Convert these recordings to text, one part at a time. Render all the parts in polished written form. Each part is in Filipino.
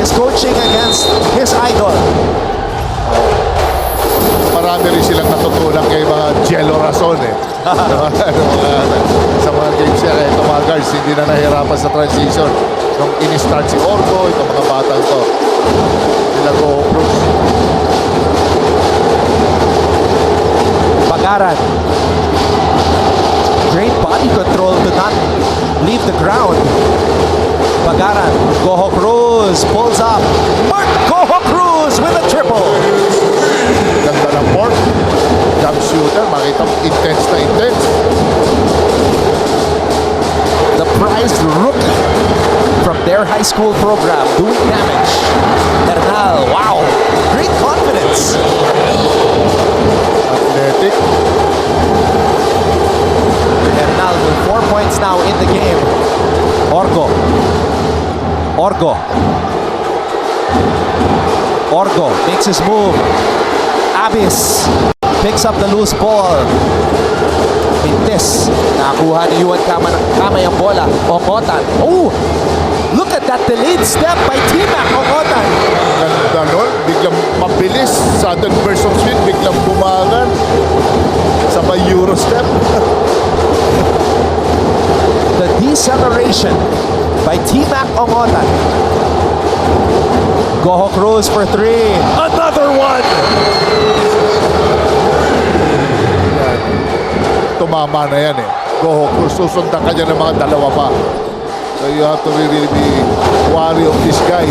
is coaching against his idol. Marami rin silang natutunan kay mga Jello Rason eh. Sa mga games niya, kaya itong mga guards hindi na nahirapan sa transition. Nung in-start si Orgo, itong mga batang to. Sila Goho Cruz. Pagaran. Great body control to not leave the ground. Pagaran. Goho Cruz pulls up. Mark Goho Cruz with a triple. Ganda ng board. Jump shooter. Makita mo, intense na intense. The prized rookie from their high school program doing damage. Bernal, wow, great confidence. Athletic. Bernal with 4 points now in the game. Orgo. Orgo makes his move. Abis picks up the loose ball. Mintes. Nakuha ni Yuan Kamay ang bola. Ongotan. Oh! Look at that delayed step by T-Mac Ongotan. Ganda nun. Biglang mabilis. Sudden burst of speed. Biglang bumagan. Sabay Euro step. The deceleration by T-Mac Ongotan. Goho Cruz for 3. Another one! Tumama na yan eh. Goho Cruz, susundan ka dyan ng mga dalawa pa. So you have to really be wary of this guy.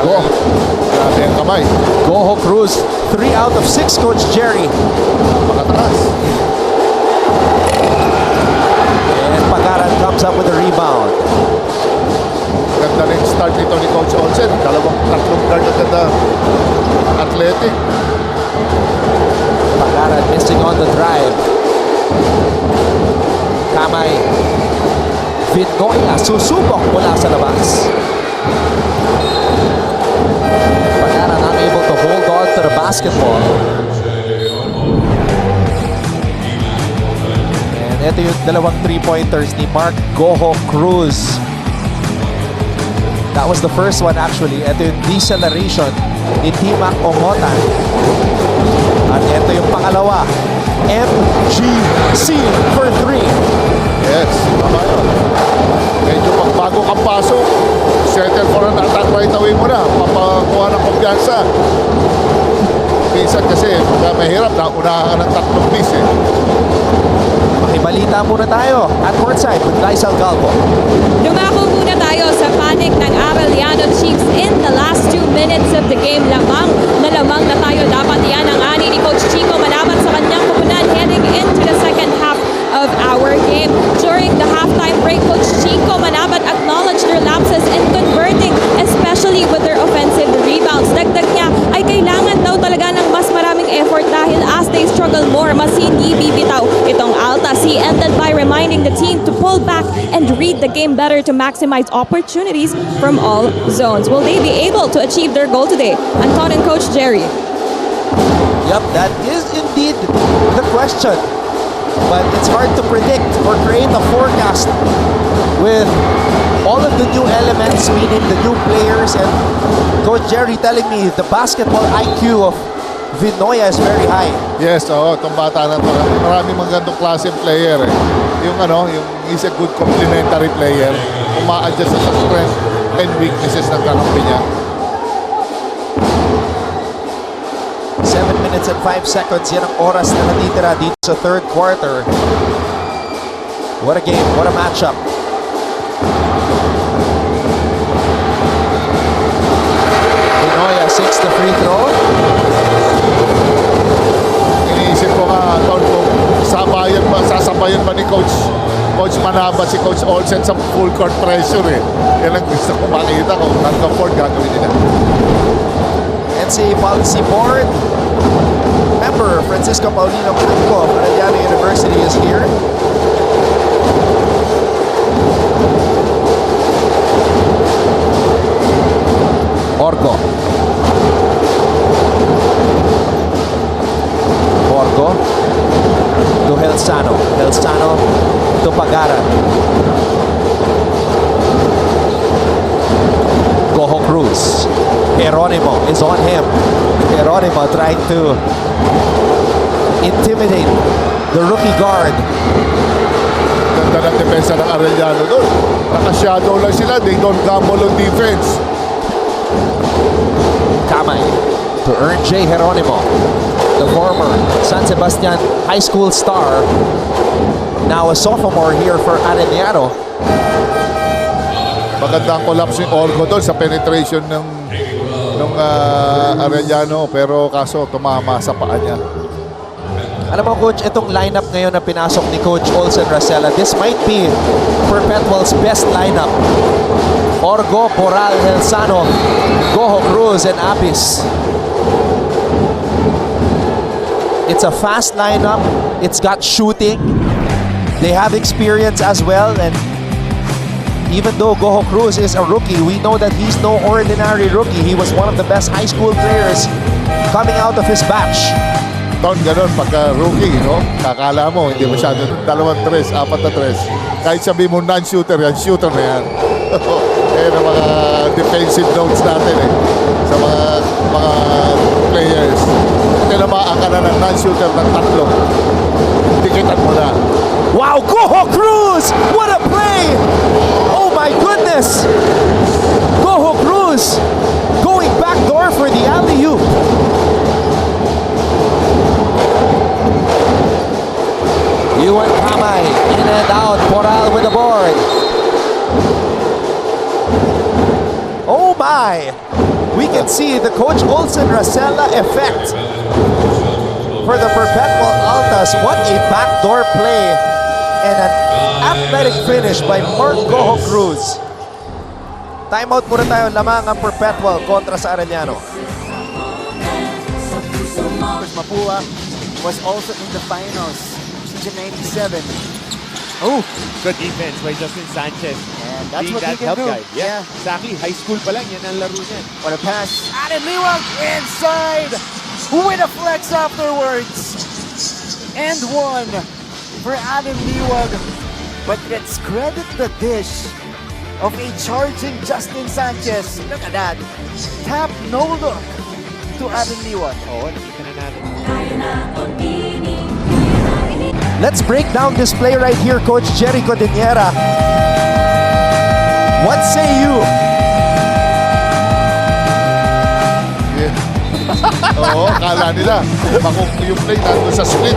Grabe ang kamay. Goho Cruz, 3 out of 6, Coach Jerry. Makataas. And Pagaran comes up with a rebound. Ganda rin start nito ni Coach Olsen. Tatlong guard na ganda. Athletic. Pagaran missing on the drive. Kamay. Vinoya susubok mula sa labas. Pagaran unable to hold on to the basketball. And ito yung dalawang 3-pointers ni Mark Goho Cruz. That was the first one actually. Ito yung deceleration ni T-Mac Ongotan. At ito yung pangalawa. MGC for 3. Yes, tama yun. Medyo pagbago kang pasok, settle for an attack right away mo na. Papakuha ng kumpiyansa. Minsan kasi, pagka mahirap, naunahan ka ng tatlong piece eh. Makibalita muna tayo at courtside with Lysel Galvo. Lumako muna tayo sa panic ng Arellano Chiefs in the last 2 minutes of the game. Lamang na tayo. Dapat yan ang ani ni Coach Chico malaban sa kanyang pupunan heading into the second half of our game. During the halftime break, Coach Chico Manabat acknowledged their lapses in converting, especially with their offensive rebounds. Dagdag niya ay kailangan daw talaga ng mas maraming effort dahil as they struggle more, mas hindi bibitaw itong Altas. He ended by reminding the team to pull back and read the game better to maximize opportunities from all zones. Will they be able to achieve their goal today? Anton and Coach Jerry. Yep, that is indeed the question. But it's hard to predict or create a forecast with all of the new elements, meaning the new players, and Coach Jerry telling me the basketball IQ of Vinoya is very high. Yes, oo, itong bata na ito. Maraming magandang klaseng player eh. Yung he's a good complementary player. Uma-adjust sa strength and weaknesses ng kakampi niya. 7 minutes and 5 seconds. Yan ang oras na natitira dito sa third quarter. What a game. What a matchup. Vinoya 6 the free throw. Iniisip ko nga, Ton, kung sasabayan ba ni Coach Manaba si Coach Olsen sa full court pressure eh. Yan ang gusto ko makita kung hanggang court gagawin nila. NCAA Policy Board member Francisco Paulino Blanco of Arellano University is here. Orgo. To Helsano. Helsano to Pagaran. Goho Geronimo is on him. Geronimo trying to intimidate the rookie guard. Ganda ng depensa ng Arellano doon. Naka-shadow lang sila. They don't gamble on defense. Kamay to earn J. Geronimo, the former San Sebastian High School star, now a sophomore here for Arellano. Magandang collapse yung Orgo doon sa penetration ng Arellano, pero kaso tumama sa paa niya. Alam mo, Coach, itong lineup ngayon na pinasok ni Coach Olsen Racela, this might be Perpetual's best lineup. Orgo, Boral, Helsano, Goho Cruz, and Apis. It's a fast lineup. It's got shooting. They have experience as well, and even though Goho Cruz is a rookie, we know that he's no ordinary rookie. He was one of the best high school players coming out of his batch. Taon ganun, pagka rookie, no? Kakala mo, hindi masyado 2 tres, 4 na tres. Kahit sabi mo non-shooter yan, shooter na yan. Ayan ang mga defensive notes natin sa mga players. Tinamaan ka na ng non-shooter ng 3. Dikitan mo na. Wow, Goho Cruz! What a play! Oh my goodness! Goho Cruz going backdoor for the alley-oop. Yuan Kamay in and out. Boral with the board. Oh my! We can see the Coach Olsen Racela effect for the Perpetual Altas. What a backdoor play and an athletic finish by Mark Goho Cruz. Timeout muna tayo, lamang ang Perpetual kontra sa Arellano. Mapua was also in the finals, season 97. Oh, good defense by Justin Sanchez. And that's Being what he that can help do. guy. Yeah, exactly. High school pa lang, yan ang laro niya. What a pass. Adam Liwag inside with a flex afterwards. And one for Adam Liwag. But let's credit the dish of a charging Justin Sanchez. Look at that. Tap, no look to Adam Liwag. Oo, nakita na natin. Let's break down this play right here, Coach Jerry Codiniera. What say you? Yeah. Oo, kala nila. Yung play nandun sa split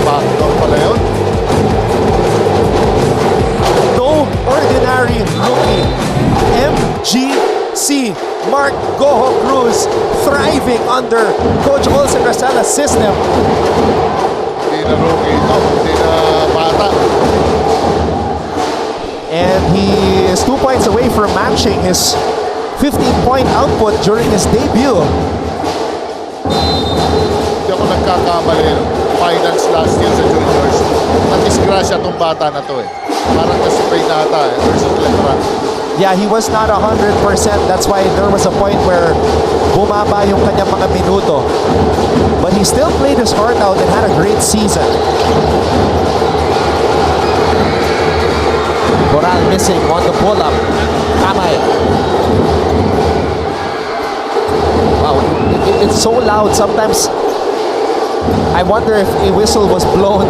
Backdoor pala yun. No ordinary rookie. MGC Mark Goho Cruz thriving under Coach Olsen Racela's system. Hindi na rookie ito. Hindi na bata. And he is 2 points away from matching his 15-point output during his debut. Hindi ako nagkakamali. Finals last year sa juniors. Nag-disgrasya itong bata na to Parang na-spray na ata versus Letran. Yeah, he was not 100%. That's why there was a point where bumaba yung kanyang mga minuto. But he still played his heart out and had a great season. Boral missing on the pull-up. Kamay. Wow, it's so loud. Sometimes I wonder if a whistle was blown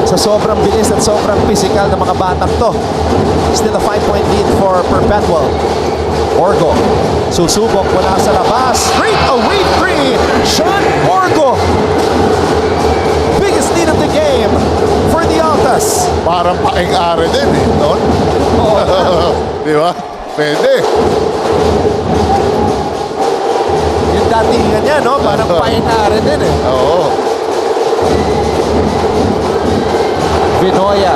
sa sobrang bilis at sobrang physical ng mga batang to. Still a 5-point lead for Perpetual. Orgo, susubok mula sa labas. Straight away three, Sean Orgo. Biggest lead of the game for the Altas. Parang paing-are din Don? Di ba? Pwede. Yung datingan niya, no? Parang painare din Oo. Vinoya.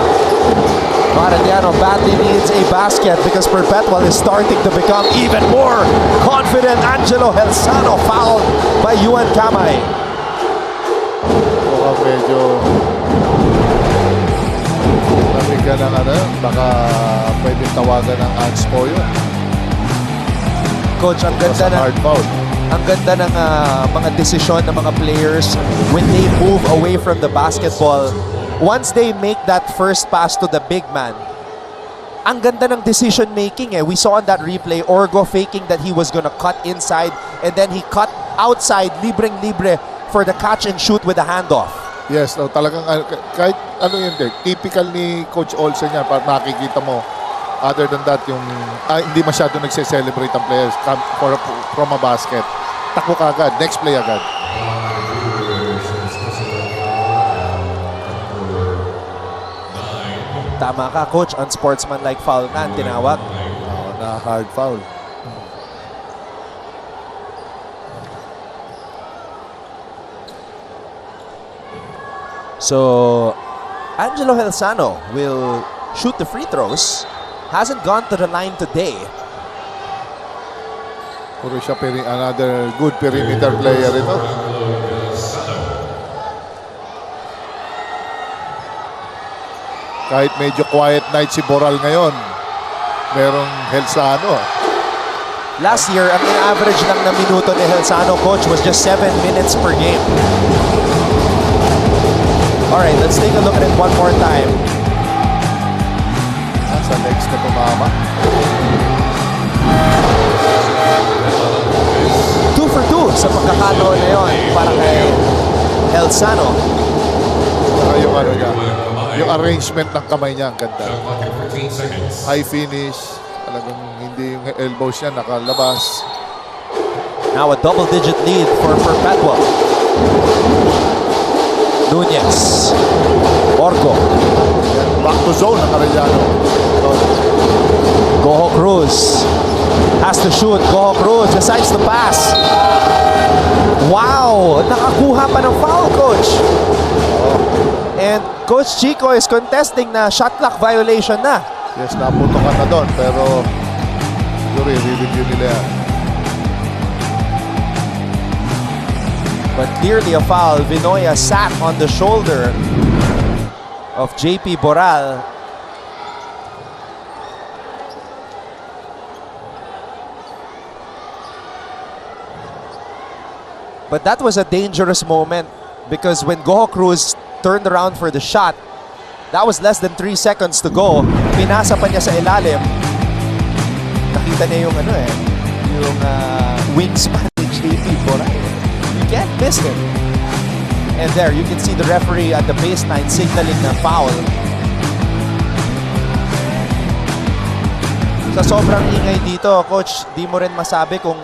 Arellano badly needs a basket because Perpetual is starting to become even more confident. Angelo Helsano fouled by Yuan Kamay. Mukhang medyo nabigyan ng baka pwede tawagan ng Anspo yun. Coach, ang Sa ganda ng hard foul. ang ganda ng mga desisyon ng mga players when they move away from the basketball. Once they make that first pass to the big man, ang ganda ng decision making eh. We saw on that replay, Orgo faking that he was gonna cut inside and then he cut outside, libreng-libre for the catch and shoot with the handoff. Yes, no, talagang kahit ano yun, typical ni Coach Olsen yan, para makikita mo. Other than that, yung hindi masyado nagse-celebrate ang players from a basket. Takbo ka agad, next play agad. Tama ka, Coach. Unsportsmanlike foul na ang tinawag. Na hard foul. So, Angelo Helsano will shoot the free throws. Hasn't gone to the line today. Puro siya another good perimeter player ito. Kahit medyo quiet night si Boral ngayon, merong Helsano. Last year, ang average lang na minuto ni Helsano, Coach, was just 7 minutes per game. Alright, let's take a look at it one more time. Sa next na tumama. 2 for 2 sa pagkakataon na yun para kay Helsano. Saka yung ano niya, yung arrangement ng kamay niya, ang ganda. High finish, talagang hindi yung elbows niya nakalabas. Now a double-digit lead for Perpetua. Nunez. Orgo. Back to zone ng Arellano. Goho Cruz has to shoot. Goho Cruz decides to pass. Wow! Nakakuha pa ng foul, Coach. And Coach Chico is contesting na shot clock violation na. Yes, naputokan na doon, pero siguro i-review nila yan. But clearly a foul. Vinoya sat on the shoulder of JP Boral. But that was a dangerous moment because when Goho Cruz turned around for the shot, that was less than 3 seconds to go. Pinasa pa niya sa ilalim. Nakita niya yung yung wingspan ni JP Boral. You can't miss him. And there, you can see the referee at the baseline signaling na foul. Sa sobrang ingay dito, Coach, di mo rin masabi kung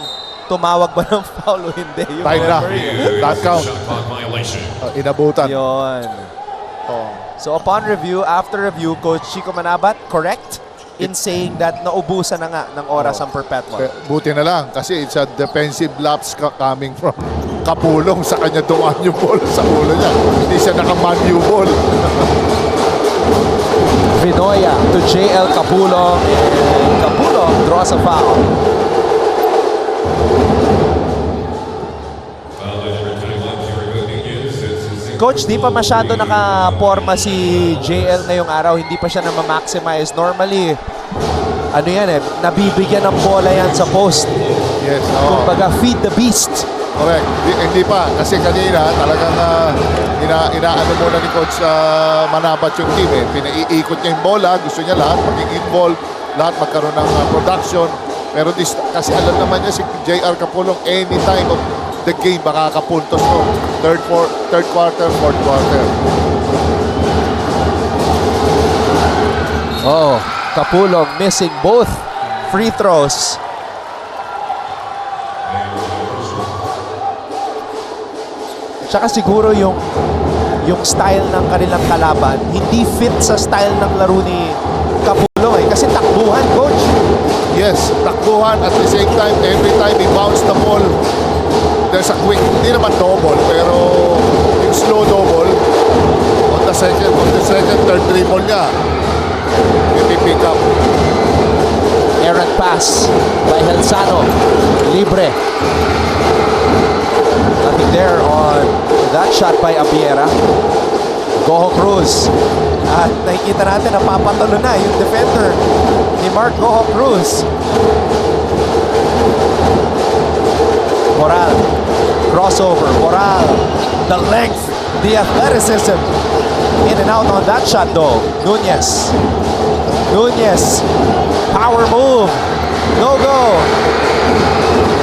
tumawag ba ng foul o hindi. Yung Time na. referee. That count. Inabutan. Yun. Oh. So upon review, after review, Coach Chico Manabat, correct in saying that naubusan na nga ng oras ang Perpetua. Buti na lang kasi it's a defensive lapse coming from Kapulong. Sa kanya dumaan yung ball sa ulo niya. Hindi siya naka-man-u ball. Vinoya to JL Kapulong, and Kapulong draws a foul. Coach, di pa masyado nakaporma si JL ngayong araw. Hindi pa siya na-maximize. Normally, ano yan nabibigyan ng bola yan sa post. Yes, oo. Kumbaga, feed the beast. Correct. Hindi pa. Kasi kanina talagang inaano muna ni Coach Manabat yung team. Pinaiikot niya yung bola. Gusto niya lahat maging involved. Lahat magkaroon ng production. Pero kasi alam naman niya si JR Kapulong anytime of the game makakapuntos to. Third quarter, fourth quarter. Oh, Kapulong missing both free throws. Tsaka siguro yung style ng kanilang kalaban hindi fit sa style ng laro ni Kapulong kasi takbuhan, Coach. Yes, takbuhan at the same time, every time he bounce the ball, there's a quick, hindi naman double, pero yung slow double on the second, third dribble niya, pick up. Errant pass by Helsano. Libre. Nothing there on that shot by Abiera. Goho Cruz. At nakikita natin na papatalo na yung defender ni Mark Goho Cruz. Boral. Crossover. Boral. The length. The athleticism. In and out on that shot though. Nunez. Nunez. Power move. No go.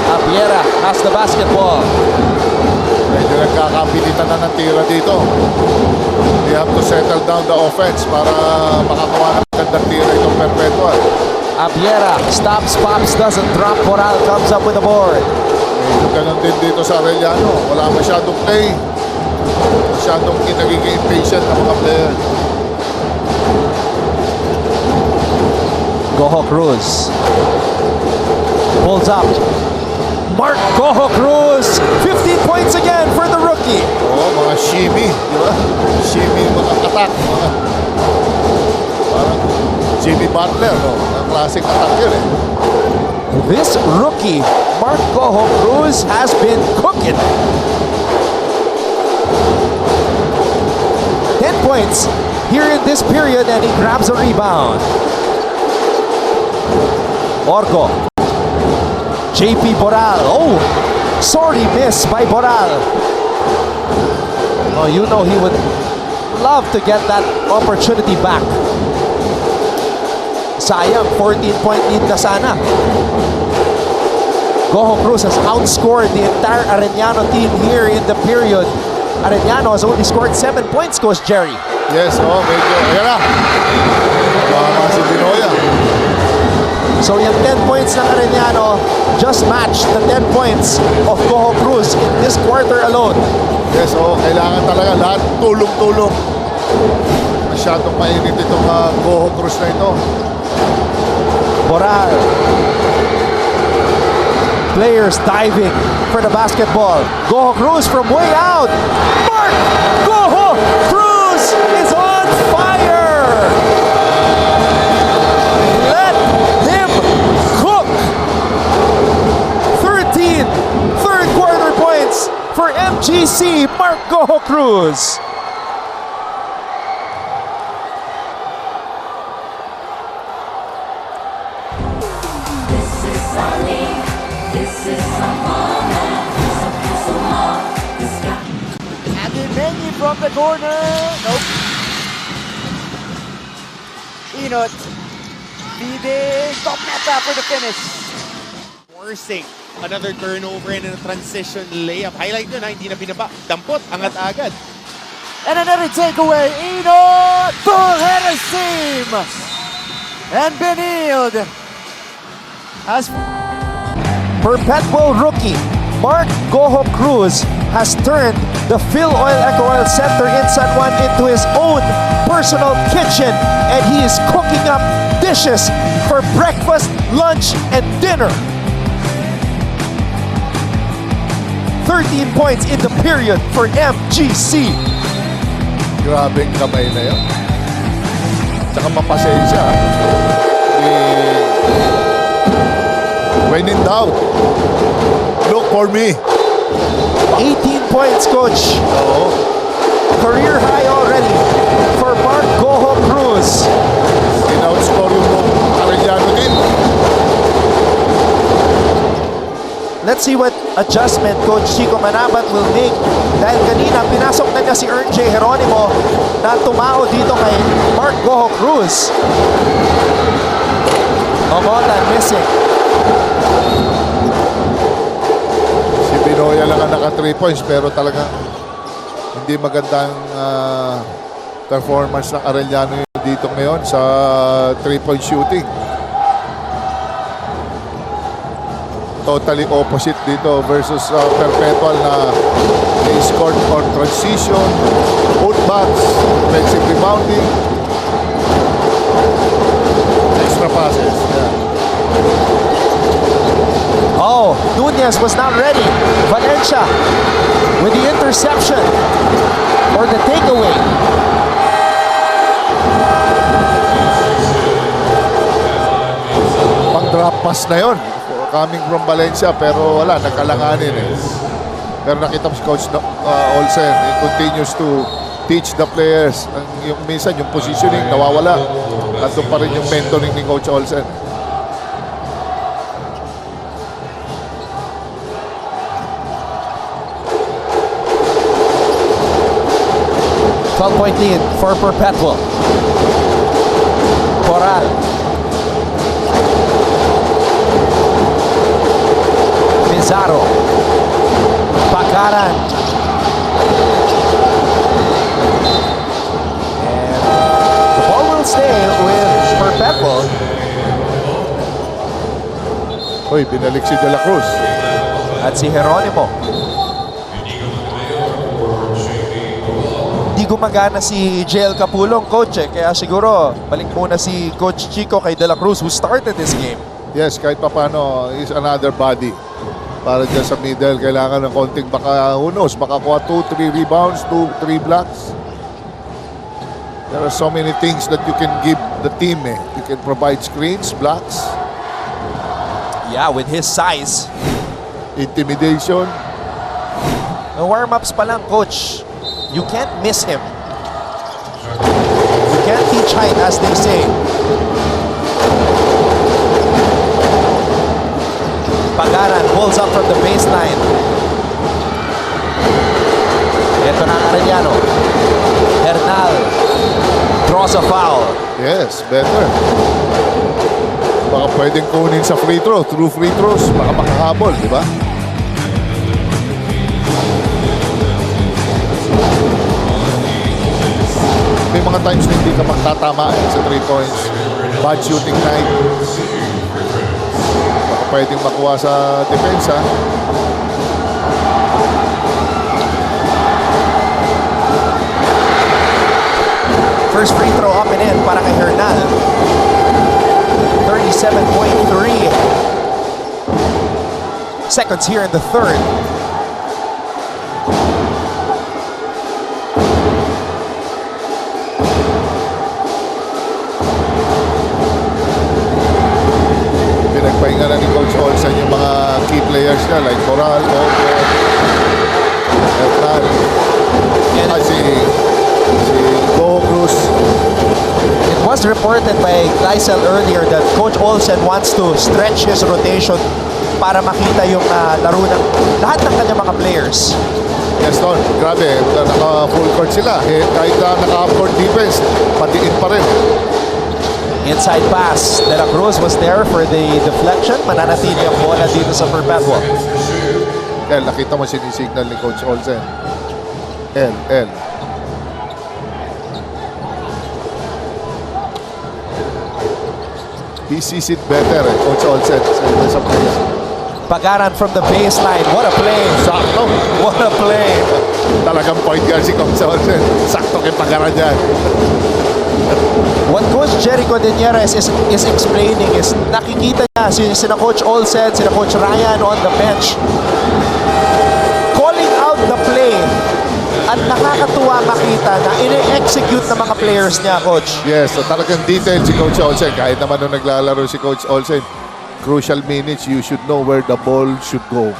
Abiera has the basketball. Medyo nagkakapilitan na ng tira dito. They have to settle down the offense para makakuha ng magandang tira itong Perpetual. Abiera stops, pops, doesn't drop. Boral comes up with the board. Medyo ganun din dito sa Arellano. Wala masyadong play. Masyadong nagiging impatient ng mga player. Goho Cruz pulls up. Mark Goho Cruz, 15 points again for the rookie. Oo, mga shimmy. Di ba? Shimmy, mga attack. Mga, parang Jimmy Butler, no? Ang classic attack yun eh. This rookie, Mark Goho Cruz, has been cooking. 10 points here in this period, and he grabs a rebound. Orgo. JP Boral. Oh, sorry miss by Boral. Oh, you know he would love to get that opportunity back. Sayang, 14-point lead na sana. Goho Cruz has outscored the entire Arellano team here in the period. Arellano has only scored 7 points, Coach Jerry. Yes, medyo. Ayan na. Baka si Binoya. So yung 10 points ng Arellano just matched the 10 points of Goho Cruz in this quarter alone. Yes, kailangan talaga lahat tulong-tulong. Masyadong mainit itong Goho Cruz na ito. Boral. Players diving for the basketball. Goho Cruz from way out. Mark Goho Cruz is on fire. Let him cook. 13 third quarter points for MGC Mark Goho Cruz. Aguimeñi from the corner. Nope. Inot. Bide. Top meta for the finish. Forcing another turnover and a transition layup. Highlight nyo na, hindi na binaba. Dampot, angat agad. And another takeaway. Inot. Full header seam. And Benilde has Perpetual rookie Mark Goho Cruz has turned the Phil Oil Eco Oil Center in San Juan into his own personal kitchen, and he is cooking up dishes for breakfast, lunch, and dinner. 13 points in the period for MGC. Grabing kamay na yun. Tsaka mapasensya. When in doubt, look for me. 18 points, coach. Oo. Career high already for Mark Goho Cruz. In-outscore yung Arellano din. Let's see what adjustment Coach Chico Manabat will make. Dahil kanina, pinasok na niya si Ern J. Geronimo na tumao dito kay Mark Goho Cruz. Omotan missing. Si Binoya lang ang naka 3 points pero talagang hindi magandang performance ng Arellano dito ngayon sa 3-point shooting. Totally opposite dito versus Perpetual na they scored on transition, putbacks, defensive rebounding, extra passes. Yeah. Oh, Nunez was not ready. Valencia with the interception or the takeaway. Pang-drop pass na yon coming from Valencia pero wala, nakalanganin eh. Pero nakita mo si Coach Olsen, he continues to teach the players. Yung minsan yung positioning nawawala. At doon pa rin yung mentoring ni Coach Olsen. Point lead for Perpetual. Boral Pizarro. Pagaran. And the ball will stay with Perpetual. Hoy, binalik si De La Cruz. At si Jeronimo. Di gumagana si JL Capulong, coach kaya siguro balik muna si Coach Chico kay De La Cruz who started this game. Yes, kahit papano is another body. Para dyan sa middle, kailangan ng konting baka, who knows, makakuha 2-3 rebounds, 2-3 blocks. There are so many things that you can give the team. You can provide screens, blocks, Yeah, with his size. intimidation. No warm-ups pa lang, coach. You can't miss him. You can't teach height, as they say. Pagaran pulls up from the baseline. Ito na ang Arellano. Hernal draws a foul. Yes, better. Baka pwedeng kunin sa free throw. Through free throws, baka makahabol, di ba? May mga times na hindi ka magtatama sa 3 points. Bad shooting night. Baka pwedeng makuha sa depensa. First free throw up and in para kay Hernal. 37.3 seconds here in the third. Pinagpahinga na ni Coach Olsen yung mga key players niya like Moral, Ogo, Hernal, si Bo Cruz. It was reported by Gleisel earlier that Coach Olsen wants to stretch his rotation para makita yung laro ng lahat ng kanyang mga players. Yes, Don. Grabe. Naka-full court sila. Kahit naka-court defense, patiin pa rin. Inside pass. De La Cruz was there for the deflection. Mananatili ang bola dito sa Perpetual. L, nakita mo sinisignal ni Coach Olsen. L. He sees it better, Coach Olsen. Sa place. Pagaran from the baseline. What a play. Sakto. What a play. Talagang point guard si Coach Olsen. Sakto kay Pagaran dyan. What Coach Jericho Denieres is explaining is nakikita niya sina Coach Olsen, sina Coach Ryan on the bench calling out the play at nakakatuwa makita na ine-execute ng mga players niya, Coach. Yes, so talagang detail si Coach Olsen. Kahit naman nung naglalaro si Coach Olsen, crucial minutes, you should know where the ball should go.